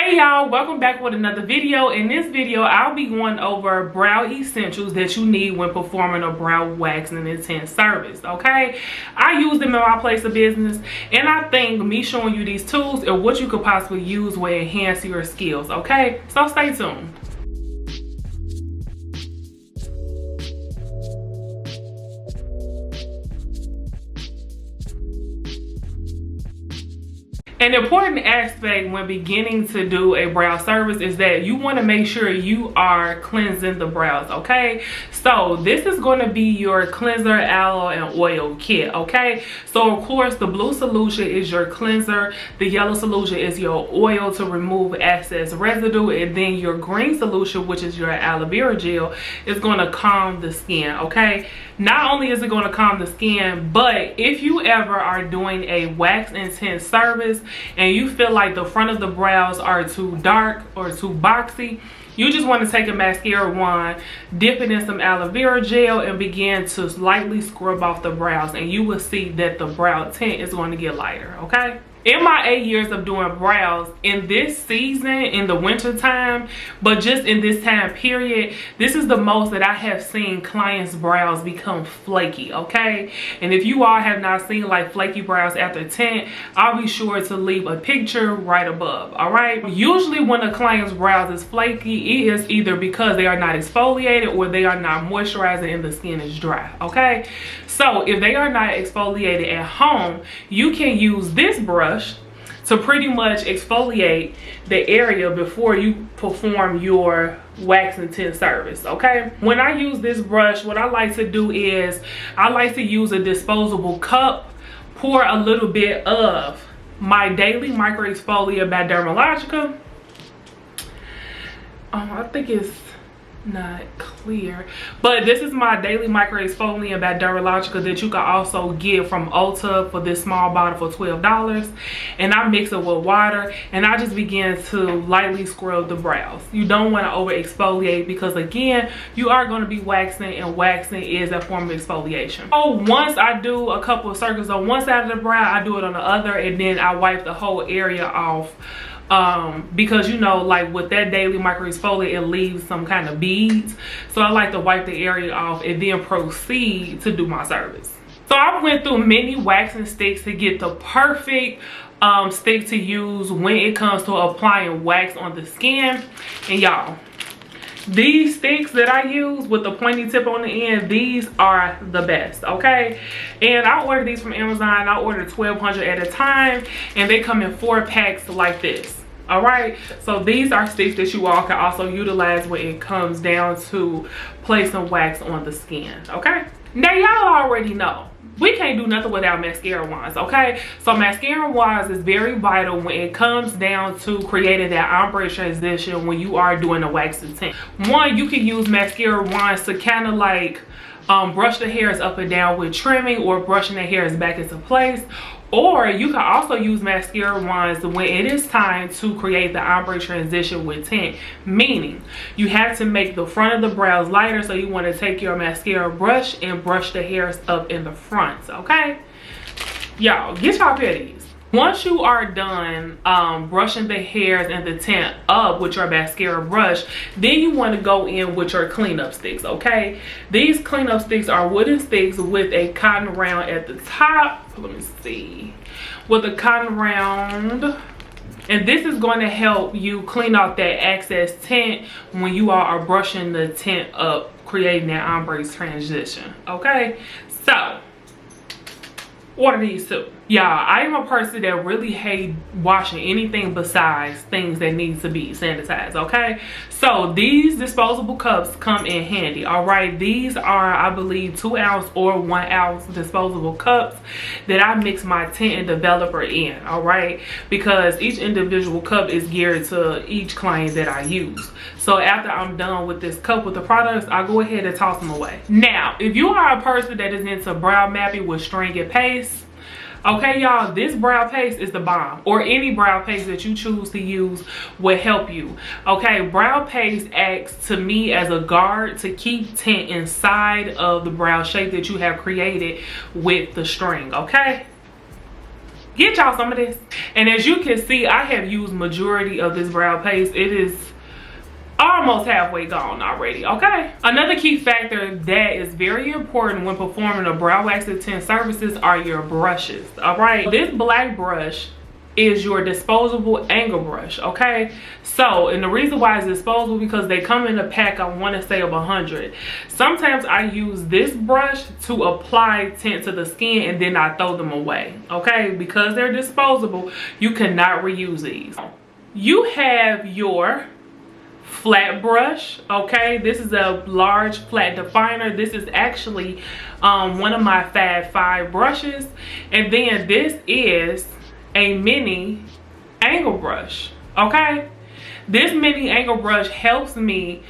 Hey y'all, welcome back with another video. In this video I'll be going over brow essentials that you need when performing a brow waxing and intense service. Okay, I use them in my place of business, and I think me showing you these tools are what you could possibly use will enhance your skills. Okay, so stay tuned. An important aspect when beginning to do a brow service is that you want to make sure you are cleansing the brows. Okay, so this is going to be your cleanser, aloe, and oil kit. Okay, so of course the blue solution is your cleanser, the yellow solution is your oil to remove excess residue, and then your green solution, which is your aloe vera gel, is going to calm the skin. Okay, not only is it going to calm the skin, but if you ever are doing a wax intense service and you feel like the front of the brows are too dark or too boxy, you just want to take a mascara wand, dip it in some aloe vera gel, and begin to lightly scrub off the brows, and you will see that the brow tint is going to get lighter. Okay, in my 8 years of doing brows, in this season, in the winter time, but just in this time period, this is the most that I have seen clients' brows become flaky. Okay, and if you all have not seen like flaky brows after tint, I'll be sure to leave a picture right above. All right, usually when a client's brows is flaky, it is either because they are not exfoliated or they are not moisturizing and the skin is dry. Okay, so if they are not exfoliated at home, you can use this brush to pretty much exfoliate the area before you perform your wax intense service. Okay, when I use this brush, what I like to do is I like to use a disposable cup, pour a little bit of my daily micro exfoliator by Dermalogica. I think it's not clear, but this is my daily micro exfoliant by Dermalogica that you can also get from Ulta for this small bottle for $12, and I mix it with water and I just begin to lightly scrub the brows. You don't want to over exfoliate because again, you are going to be waxing, and waxing is a form of exfoliation. So once I do a couple of circles on one side of the brow, I do it on the other, and then I wipe the whole area off. Because you know, like with that daily micro exfoliant, it leaves some kind of beads, so I like to wipe the area off and then proceed to do my service. So I went through many waxing sticks to get the perfect stick to use when it comes to applying wax on the skin. And y'all, these sticks that I use with the pointy tip on the end, these are the best. Okay, and I ordered these from Amazon. I ordered 1,200 at a time, and they come in 4 packs like this. All right, so these are sticks that you all can also utilize when it comes down to placing wax on the skin. Okay, now y'all already know we can't do nothing without mascara wands. Okay, so mascara wands is very vital when it comes down to creating that ombre transition when you are doing a wax tint. One, you can use mascara wands to kind of like brush the hairs up and down with trimming or brushing the hairs back into place. Or you can also use mascara wands when it is time to create the ombre transition with tint, meaning you have to make the front of the brows lighter, so you want to take your mascara brush and brush the hairs up in the front. Okay, y'all, get y'all pair of these. Once you are done brushing the hairs and the tint up with your mascara brush, then you want to go in with your cleanup sticks. Okay, these cleanup sticks are wooden sticks with a cotton round at the top. Let me see, with a cotton round, and this is going to help you clean off that excess tint when you all are brushing the tint up, creating that ombre transition. Okay, so order these too. Y'all, I am a person that really hate washing anything besides things that need to be sanitized. Okay, so these disposable cups come in handy. All right, these are, I believe, 2 ounce or 1 ounce disposable cups that I mix my tint and developer in. All right, because each individual cup is geared to each client that I use. So after I'm done with this cup with the products, I go ahead and toss them away. Now, if you are a person that is into brow mapping with string and paste, okay y'all, this brow paste is the bomb, or any brow paste that you choose to use will help you. Okay, brow paste acts to me as a guard to keep tint inside of the brow shape that you have created with the string. Okay, get y'all some of this. And as you can see, I have used majority of this brow paste. It is almost halfway gone already, okay? Another key factor that is very important when performing a brow waxing tint services are your brushes, all right? This black brush is your disposable angle brush, okay? So, and the reason why it's disposable because they come in a pack, I want to say, of 100. Sometimes I use this brush to apply tint to the skin and then I throw them away, okay? Because they're disposable, you cannot reuse these. You have your flat brush, okay? This is a large flat definer. This is actually one of my Fab 5 brushes. And then this is a mini angle brush, okay? This mini angle brush helps me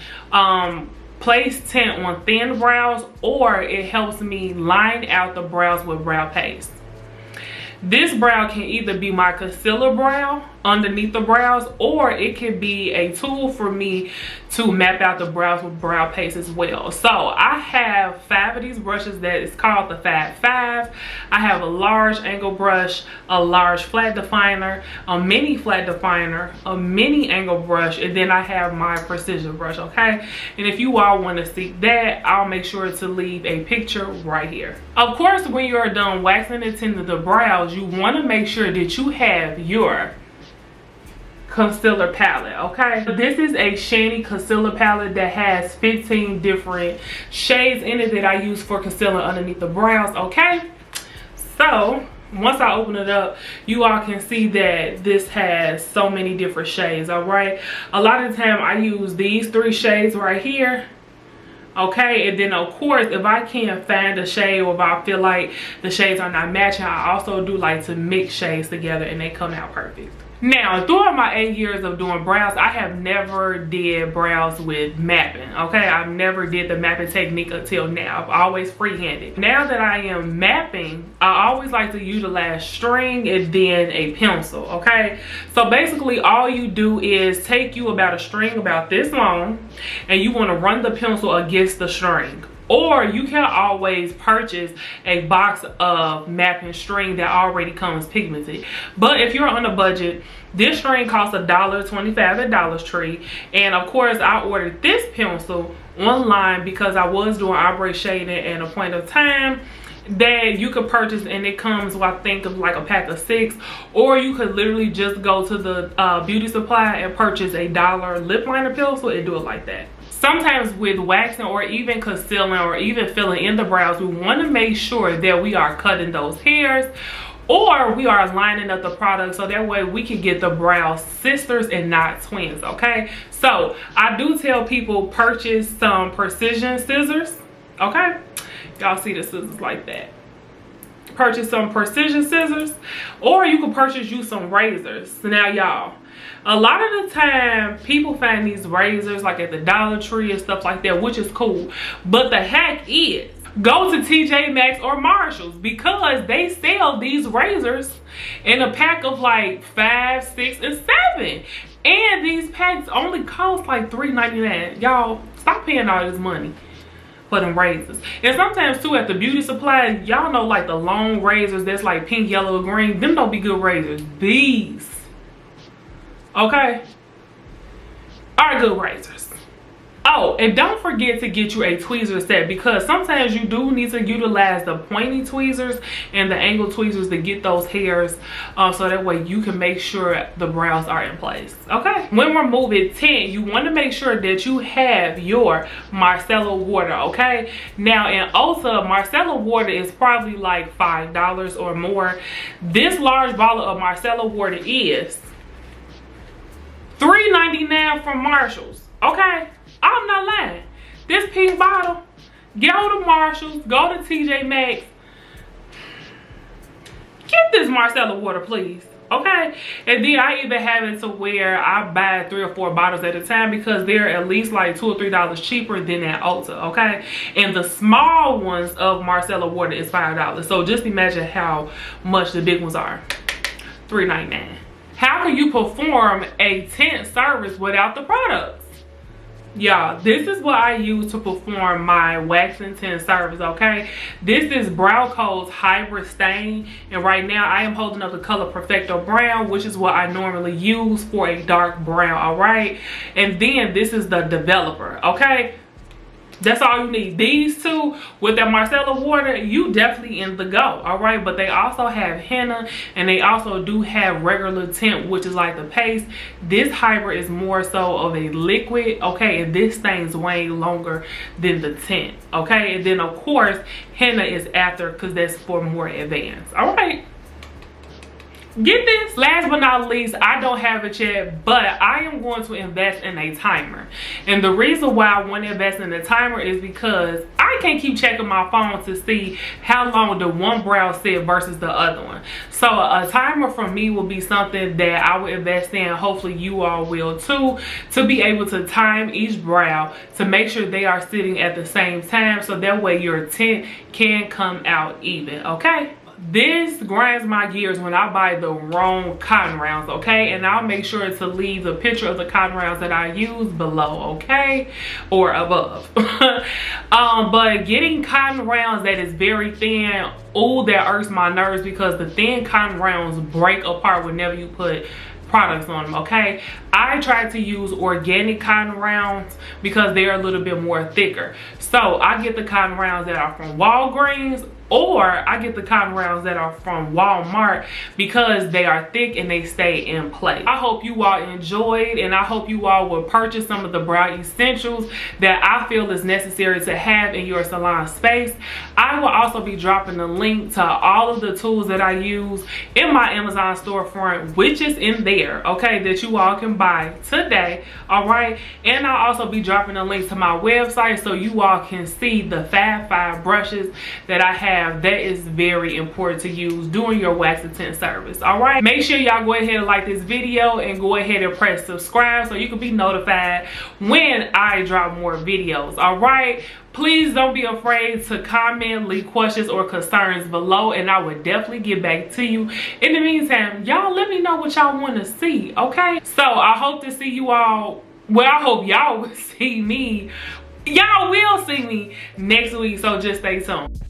place tint on thin brows, or it helps me line out the brows with brow paste. This brow can either be my concealer brow underneath the brows, or it can be a tool for me to map out the brows with brow paste as well. So I have 5 of these brushes that is called the Fab 5. I have a large angle brush, a large flat definer, a mini flat definer, a mini angle brush, and then I have my precision brush, okay? And if you all want to see that, I'll make sure to leave a picture right here. Of course, when you're done waxing and tinting the brows, you want to make sure that you have your concealer palette, okay? This is a shiny concealer palette that has 15 different shades in it that I use for concealer underneath the brows, okay? So once I open it up, you all can see that this has so many different shades, all right? A lot of the time I use these 3 shades right here, okay? And then of course, if I can't find a shade, or if I feel like the shades are not matching, I also do like to mix shades together and they come out perfect. Now, throughout my 8 years of doing brows, I have never did brows with mapping, okay? I've never did the mapping technique until now. I've always freehanded. Now that I am mapping, I always like to utilize string and then a pencil, okay? So basically, all you do is take you about a string about this long, and you want to run the pencil against the string. Or you can always purchase a box of mapping string that already comes pigmented. But if you're on a budget, this string costs $1.25 at Dollar Tree. And of course, I ordered this pencil online because I was doing ombre shading at a point of time that you could purchase, and it comes, well, I think of like a pack of 6, or you could literally just go to the beauty supply and purchase a $1 lip liner pencil and do it like that. Sometimes with waxing or even concealing or even filling in the brows, we want to make sure that we are cutting those hairs, or we are lining up the product so that way we can get the brow sisters and not twins, okay? So I do tell people purchase some precision scissors, okay? Y'all see the scissors like that. Purchase some precision scissors, or you can purchase you some razors. Now y'all, a lot of the time people find these razors like at the Dollar Tree and stuff like that, which is cool, but the hack is go to TJ Maxx or Marshalls, because they sell these razors in a pack of like 5, 6, and 7, and these packs only cost like $3.99. Y'all stop paying all this money for them razors. And sometimes too at the beauty supply, y'all know like the long razors that's like pink, yellow, green, them don't be good razors. These, okay, are good razors. Oh, and don't forget to get you a tweezer set, because sometimes you do need to utilize the pointy tweezers and the angle tweezers to get those hairs, so that way you can make sure the brows are in place, okay? When removing tint, you want to make sure that you have your micellar water, okay? Now in Ulta, micellar water is probably like $5 or more. This large bottle of micellar water is $3.99 from Marshalls, okay? I'm not lying. This pink bottle, go to Marshalls, go to TJ Maxx, get this micellar water, please, okay? And then I even have it to where I buy 3 or 4 bottles at a time, because they're at least like $2 or $3 cheaper than at Ulta, okay? And the small ones of micellar water is $5. So just imagine how much the big ones are. $3.99. How can you perform a tint service without the products? Y'all, this is what I use to perform my wax intense service, okay? This is Brow Co's Hybrid Stain, and right now I am holding up the color Perfecto Brown, which is what I normally use for a dark brown, all right? And then this is the Developer, okay? That's all you need. These two with that micellar water, you definitely in the go, all right? But they also have henna, and they also do have regular tint, which is like the paste. This hybrid is more so of a liquid, okay? And this stains way longer than the tint, okay? And then of course henna is after, because that's for more advanced, all right? Get this, last but not least, I don't have it yet, but I am going to invest in a timer. And the reason why I want to invest in a timer is because I can't keep checking my phone to see how long the one brow sit versus the other one. So a timer for me will be something that I will invest in. Hopefully you all will too, to be able to time each brow to make sure they are sitting at the same time, so that way your tint can come out even, okay? This grinds my gears when I buy the wrong cotton rounds, okay? And I'll make sure to leave the picture of the cotton rounds that I use below, okay? Or above. But getting cotton rounds that is very thin, oh, that irks my nerves, because the thin cotton rounds break apart whenever you put products on them, okay? I try to use organic cotton rounds because they're a little bit more thicker. So I get the cotton rounds that are from Walgreens, or I get the cotton rounds that are from Walmart because they are thick and they stay in place. I hope you all enjoyed, and I hope you all will purchase some of the brow essentials that I feel is necessary to have in your salon space. I will also be dropping a link to all of the tools that I use in my Amazon storefront, which is in there, okay, that you all can buy today, all right? And I'll also be dropping a link to my website so you all can see the Fab 5 brushes that I have. That is very important to use during your wax intense service, all right? Make sure y'all go ahead and like this video and go ahead and press subscribe so you can be notified when I drop more videos, all right? Please don't be afraid to comment, leave questions or concerns below, and I would definitely get back to you. In the meantime, y'all let me know what y'all want to see, okay? So I hope to see you all, well, I hope y'all will see me. Y'all will see me next week, so just stay tuned.